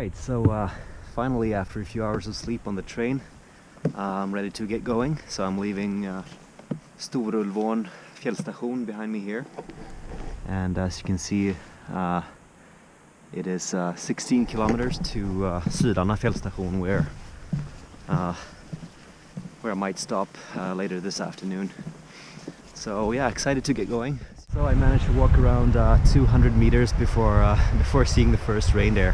Alright, so finally after a few hours of sleep on the train, I'm ready to get going. So I'm leaving Stormy fjällstation behind me here. And as you can see, it is 16 kilometers to Sylarna fjällstation where I might stop later this afternoon. So yeah, excited to get going. So I managed to walk around 200 meters before seeing the first reindeer.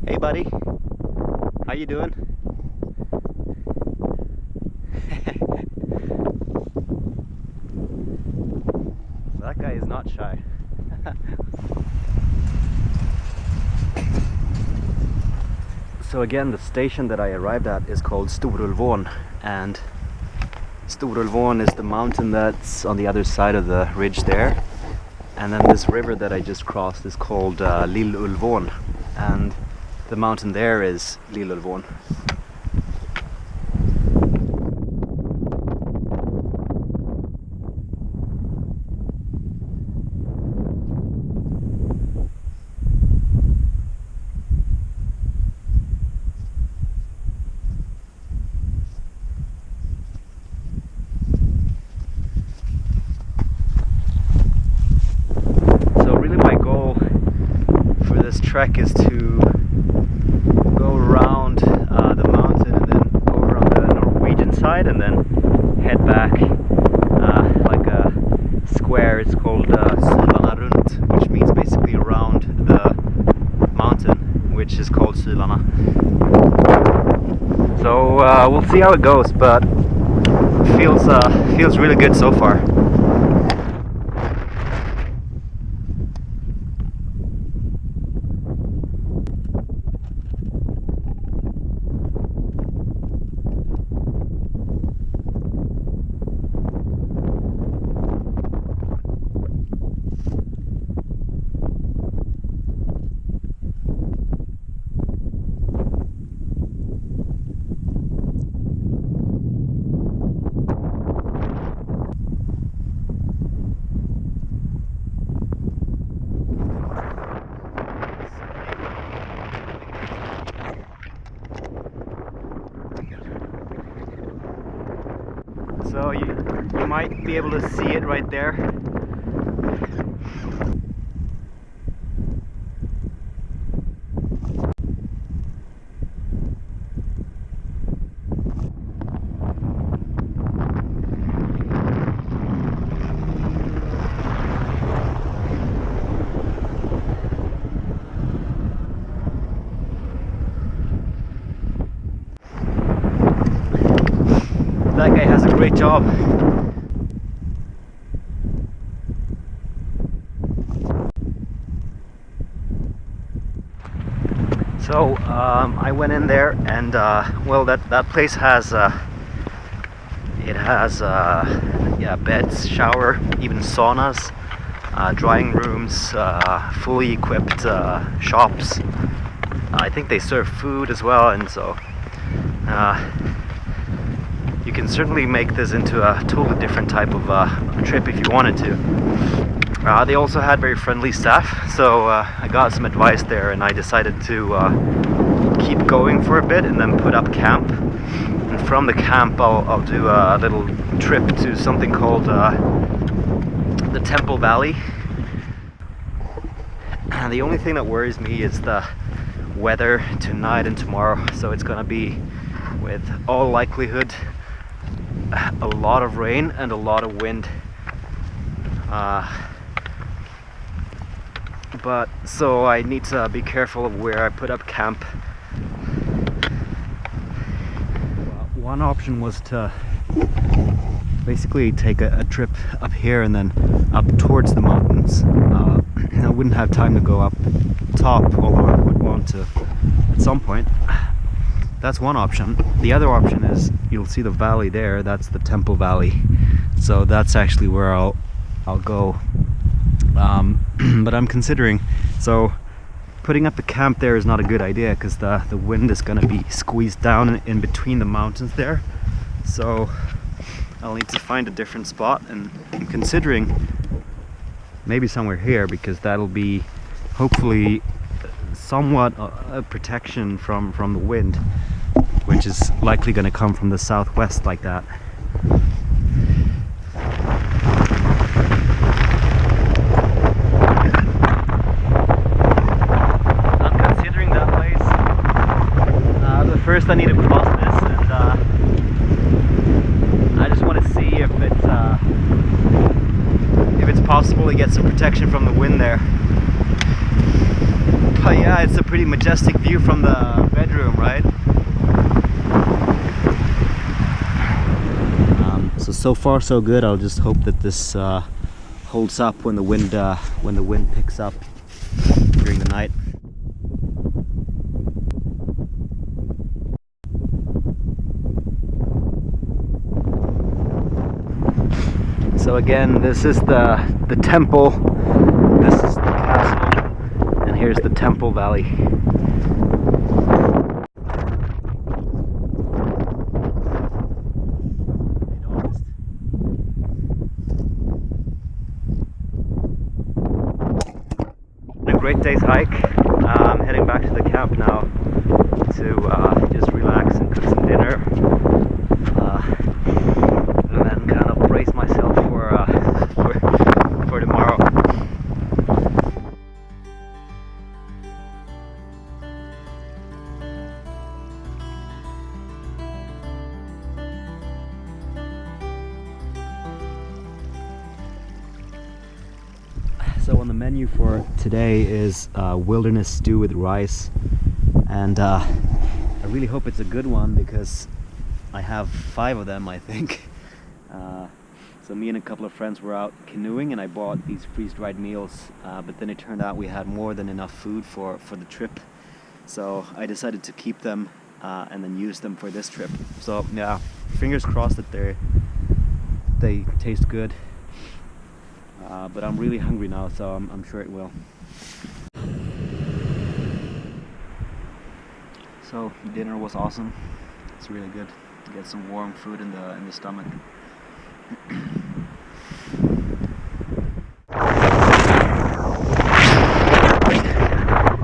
Hey buddy, how you doing? That guy is not shy. So again, the station that I arrived at is called Stormy, and Stormy is the mountain that's on the other side of the ridge there, and then this river that I just crossed is called Lillulvån, and the mountain there is Lillulvån. So really my goal for this trek is to go around the mountain and then over on the Norwegian side and then head back like a square. It's called Sylarna Runt, which means basically around the mountain, which is called Sylarna. So we'll see how it goes, but it feels really good so far. So you might be able to see it right there. That guy has a great job. So I went in there, and well, that place has yeah, beds, shower, even saunas, drying rooms, fully equipped shops. I think they serve food as well, and so you can certainly make this into a totally different type of trip if you wanted to. They also had very friendly staff, so I got some advice there, and I decided to keep going for a bit and then put up camp. And from the camp I'll do a little trip to something called the Temple Valley. And the only thing that worries me is the weather tonight and tomorrow, so it's gonna be, with all likelihood, a lot of rain and a lot of wind. But so I need to be careful of where I put up camp. One option was to basically take a trip up here and then up towards the mountains. I wouldn't have time to go up top, although I would want to at some point. that's one option. The other option is, you'll see the valley there, that's the Temple Valley. So that's actually where I'll go. But I'm considering, so putting up a camp there is not a good idea because the wind is going to be squeezed down in between the mountains there. So I'll need to find a different spot, and I'm considering maybe somewhere here because that'll be hopefully somewhat a protection from the wind, which is likely going to come from the southwest like that. First I need to cross this, and I just want to see if it's possible to get some protection from the wind there. But yeah, it's a pretty majestic view from the bedroom, right? So far so good. I'll just hope that this holds up when the wind picks up during the night. So again, this is the temple, this is the castle, and here's the Temple Valley. A great day's hike. I'm heading back to the camp now to just relax and cook some dinner. And then kind of brace myself for tomorrow. So on the menu for today is wilderness stew with rice, and I really hope it's a good one because I have 5 of them, I think. So me and a couple of friends were out canoeing, and I bought these freeze-dried meals, but then it turned out we had more than enough food for the trip. So I decided to keep them and then use them for this trip. So yeah, fingers crossed that they taste good. But I'm really hungry now, so I'm sure it will. So dinner was awesome. It's really good to get some warm food in the stomach.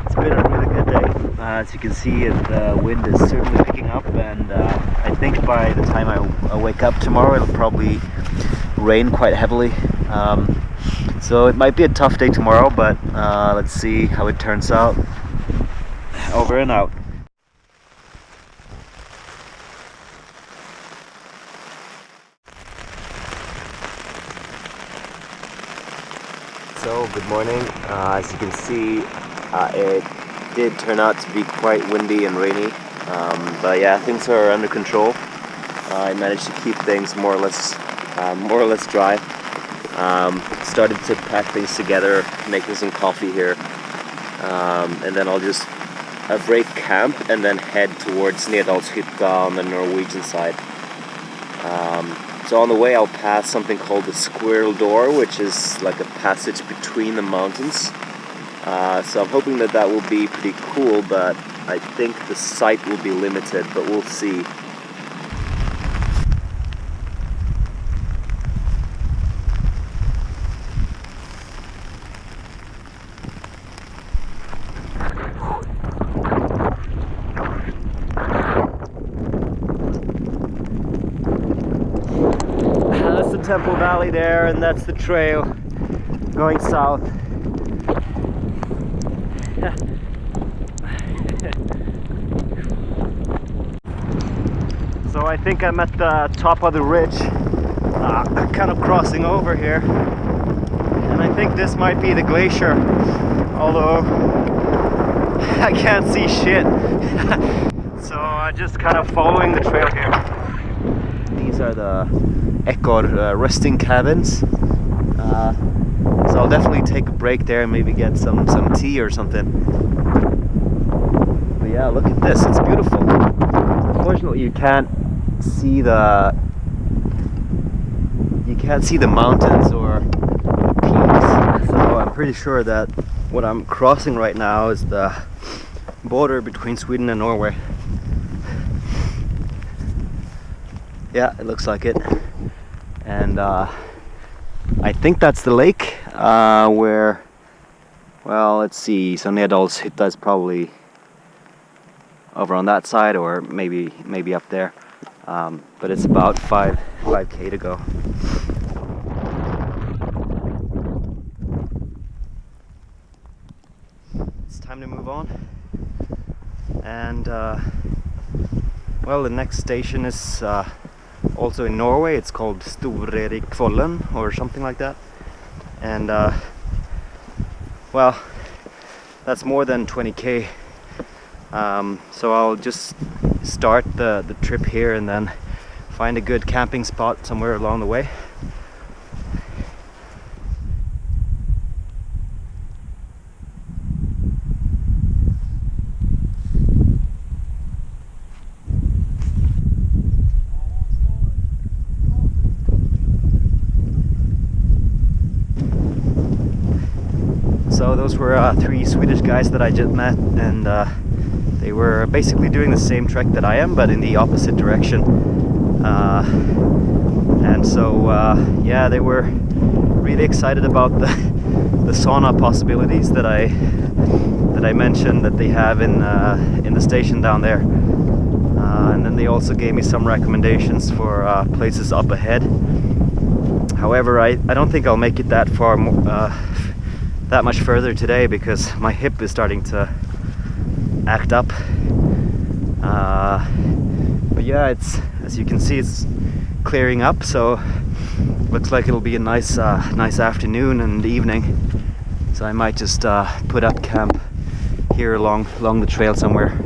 It's been a really good day. As you can see, the wind is certainly picking up, and I think by the time I wake up tomorrow, it'll probably rain quite heavily. So it might be a tough day tomorrow, but let's see how it turns out. Over and out. So good morning. As you can see, it did turn out to be quite windy and rainy, but yeah, things are under control. I managed to keep things more or less dry. Started to pack things together, making some coffee here, and then I'll just break camp and then head towards Nedalshytta on the Norwegian side. So on the way I'll pass something called the Squirrel Door, which is like a passage between the mountains. So I'm hoping that will be pretty cool, but I think the sight will be limited, but we'll see. Temple Valley there, and that's the trail going south. So I think I'm at the top of the ridge, kind of crossing over here, and I think this might be the glacier, although I can't see shit. So I'm just kind of following the trail here. These are the Ekor resting cabins, so I'll definitely take a break there and maybe get some tea or something. But But yeah, look at this, it's beautiful. Unfortunately, you can't see the mountains or peaks. So I'm pretty sure that what I'm crossing right now is the border between Sweden and Norway. Yeah, it looks like it. And I think that's the lake where, well, let's see, so Nedalshytta is probably over on that side, or maybe up there. But it's about 5K to go. It's time to move on. And well, the next station is also in Norway. It's called Storerikfollen or something like that. And well, that's more than 20K. So I'll just start the trip here and then find a good camping spot somewhere along the way. So those were 3 Swedish guys that I just met, and they were basically doing the same trek that I am, but in the opposite direction. And so yeah, they were really excited about the sauna possibilities that I mentioned that they have in the station down there. And then they also gave me some recommendations for places up ahead. However, I don't think I'll make it that far, that much further today, because my hip is starting to act up. But yeah, it's, as you can see, it's clearing up, so looks like it'll be a nice afternoon and evening. So I might just put up camp here along the trail somewhere.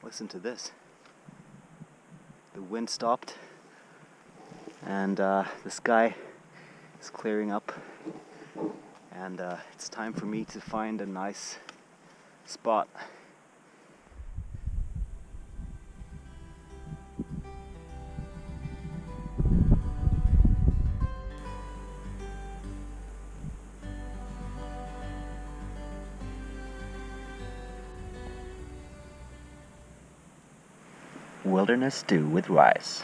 Listen to this. The wind stopped and the sky is clearing up, and it's time for me to find a nice spot. Wilderness stew with rice.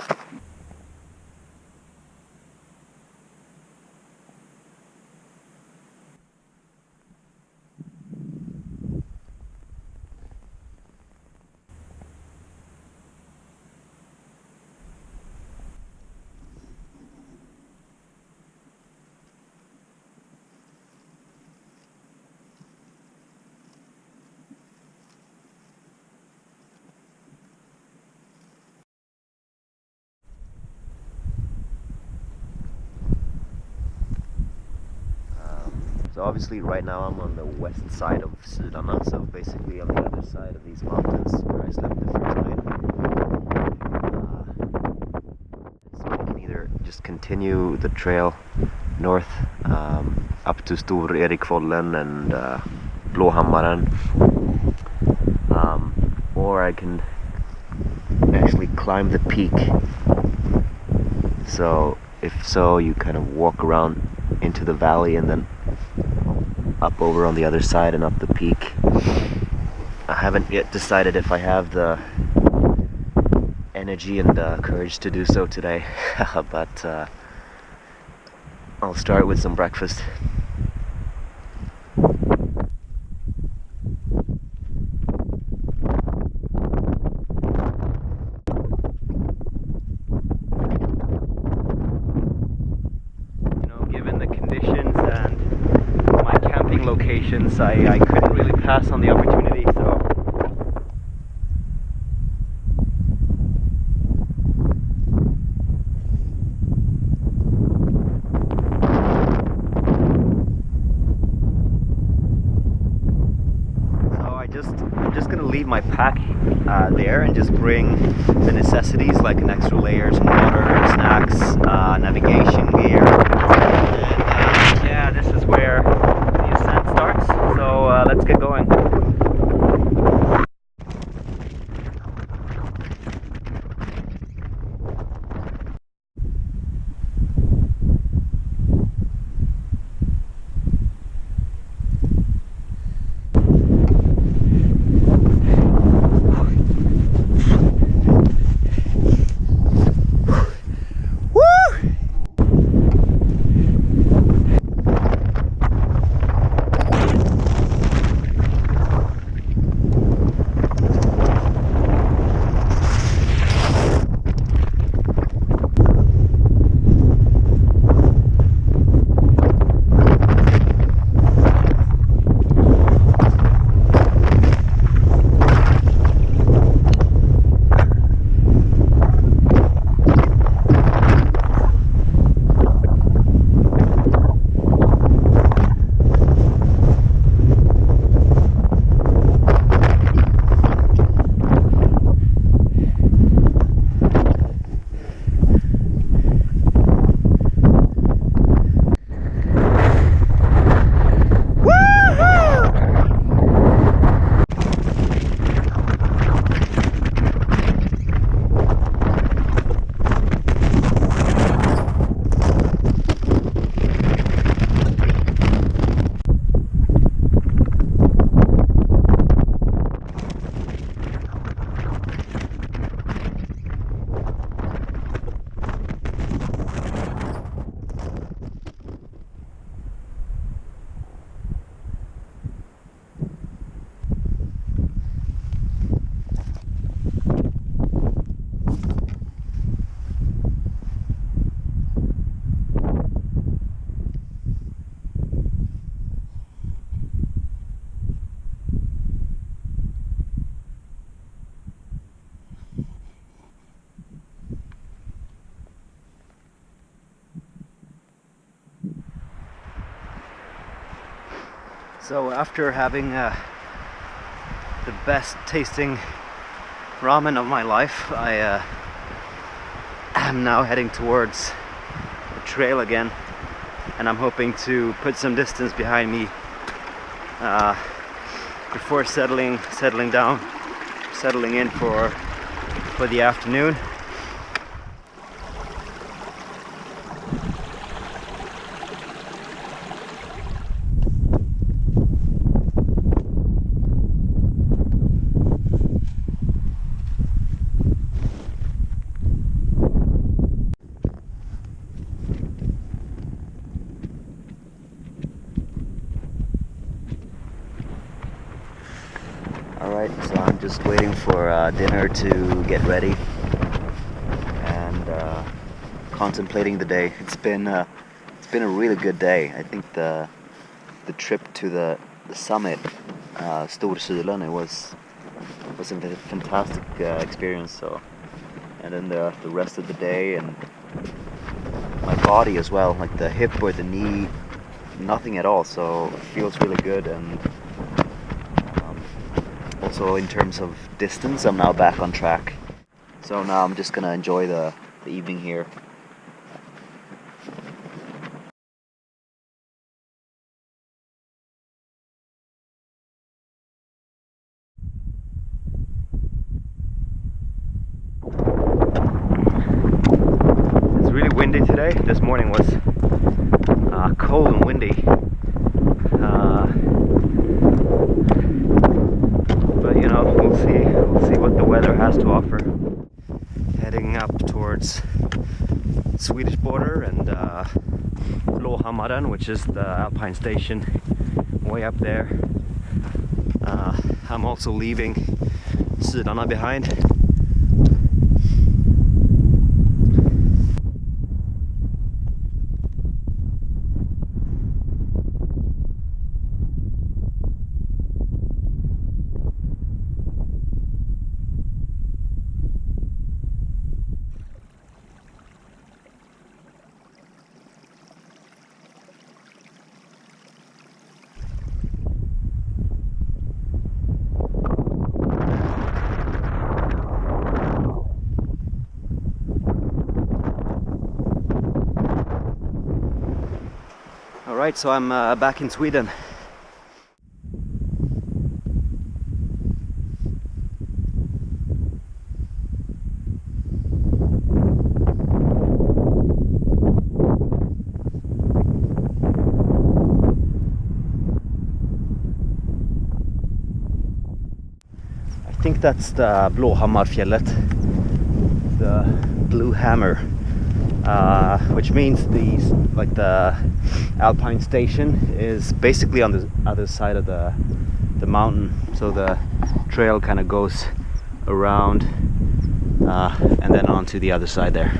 So obviously right now I'm on the west side of Sylarna, so basically on the other side of these mountains where I slept the first night. So I can either just continue the trail north up to Storerikfollen and Blåhammaren, or I can actually climb the peak. So if so, you kind of walk around into the valley and then up over on the other side and up the peak. I haven't yet decided if I have the energy and courage to do so today. But I'll start with some breakfast. Given the conditions and my camping locations, I couldn't really pass on the opportunity, so I'm just gonna leave my pack there and just bring the necessities like an extra layer, some water, snacks, navigation gear. And yeah, this is where the ascent starts. So let's get going. So after having the best tasting ramen of my life, I am now heading towards the trail again, and I'm hoping to put some distance behind me before settling in for the afternoon. Alright, so I'm just waiting for dinner to get ready and contemplating the day. It's been a really good day. I think the trip to the summit, Sylarna, was a fantastic experience. So, and then the rest of the day and my body as well, like the hip or the knee, nothing at all. So it feels really good. And also in terms of distance, I'm now back on track. So now I'm just gonna enjoy the evening here. It's really windy today. This morning was cold and windy. But you know, we'll see what the weather has to offer. up towards Swedish border and Blåhammaren, which is the alpine station way up there. I'm also leaving Sylarna behind. Alright, so I'm back in Sweden. I think that's the Blåhammarfjället, the Blue Hammer. Which means the alpine station is basically on the other side of the mountain, so the trail kind of goes around and then on to the other side there.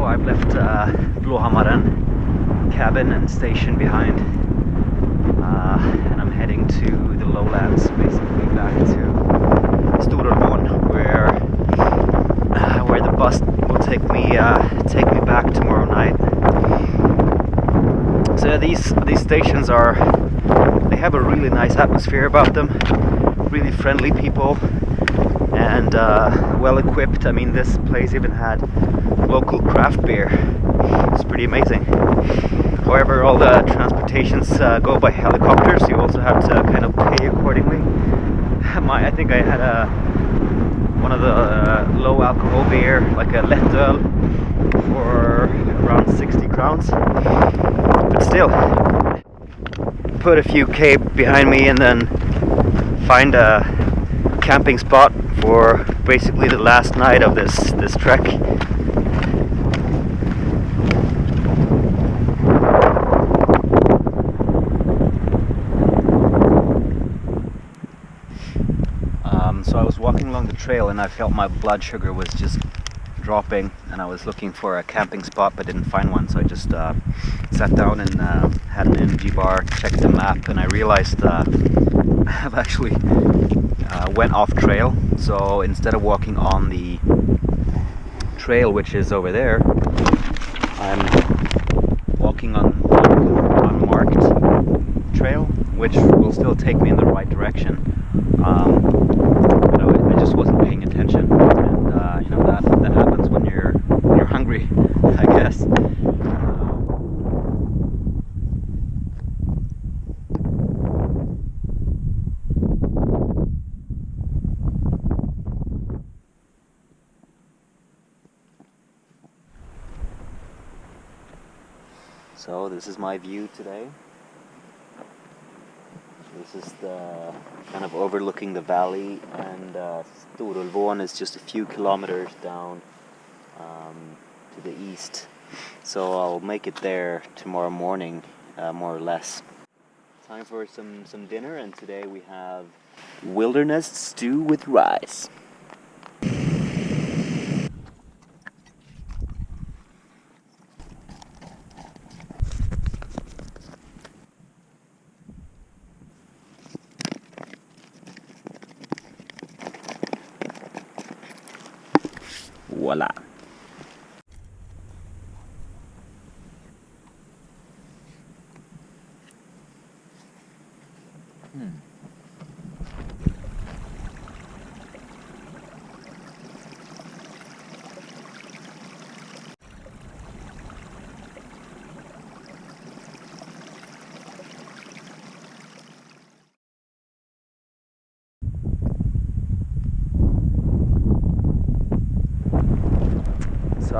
I've left Blåhammaren cabin and station behind, and I'm heading to the lowlands, basically back to Stormy, where the bus will take me back tomorrow night. So these stations they have a really nice atmosphere about them, really friendly people, and well equipped. I mean, this place even had local craft beer. It's pretty amazing. However, all the transportations go by helicopters, so you also have to kind of pay accordingly. I think I had one of the low alcohol beer, like a Lättöl, for around 60 crowns. But still, put a few K behind me and then find a camping spot for basically the last night of this trek. So I was walking along the trail and I felt my blood sugar was just dropping, and I was looking for a camping spot but didn't find one, so I just sat down and had an energy bar, checked the map, and I realized I've actually went off trail. So instead of walking on the trail, which is over there, I'm walking on unmarked trail, which will still take me in the right direction. I just wasn't paying attention, and that happens when you're hungry, I guess. So this is my view today. This is the kind of overlooking the valley, and Storulvån is just a few kilometers down to the east. So I'll make it there tomorrow morning, more or less. Time for some dinner, and today we have wilderness stew with rice. So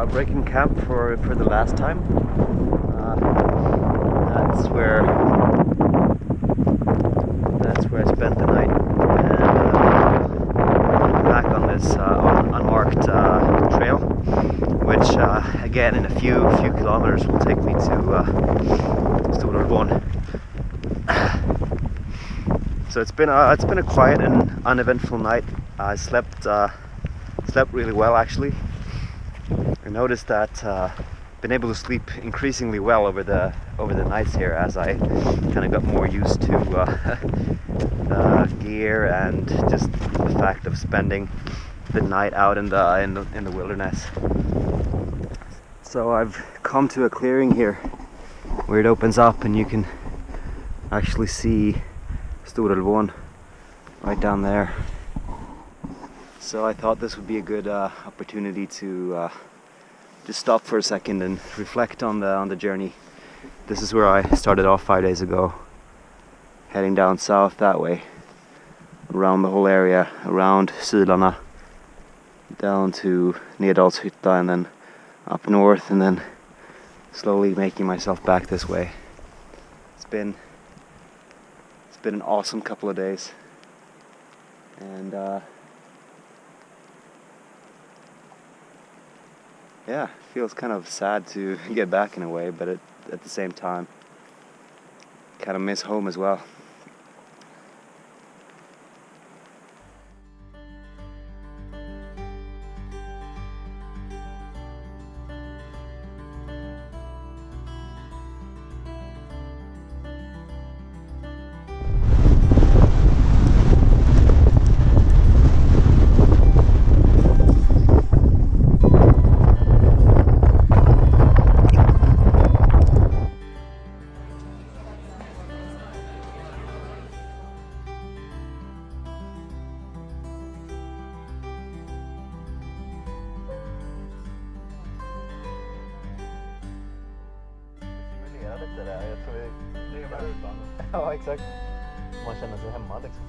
I'm breaking camp for the last time. That's where I spent the night, and back on this unmarked trail, which again in a few kilometers will take me to Stormy. So it's been a quiet and uneventful night. I slept really well actually. I noticed that been able to sleep increasingly well over the nights here as I kind of got more used to gear and just the fact of spending the night out in the wilderness. So I've come to a clearing here where it opens up and you can actually see Stormy right down there. So I thought this would be a good opportunity to just stop for a second and reflect on the journey. This is where I started off 5 days ago, heading down south that way, around the whole area, around Sylarna, down to Nedalshytta, and then up north, and then slowly making myself back this way. It's been an awesome couple of days, and yeah, it feels kind of sad to get back in a way, but at the same time, kind of miss home as well. Jag tror det är bara utan. Ja, exakt. Man känner sig hemma liksom.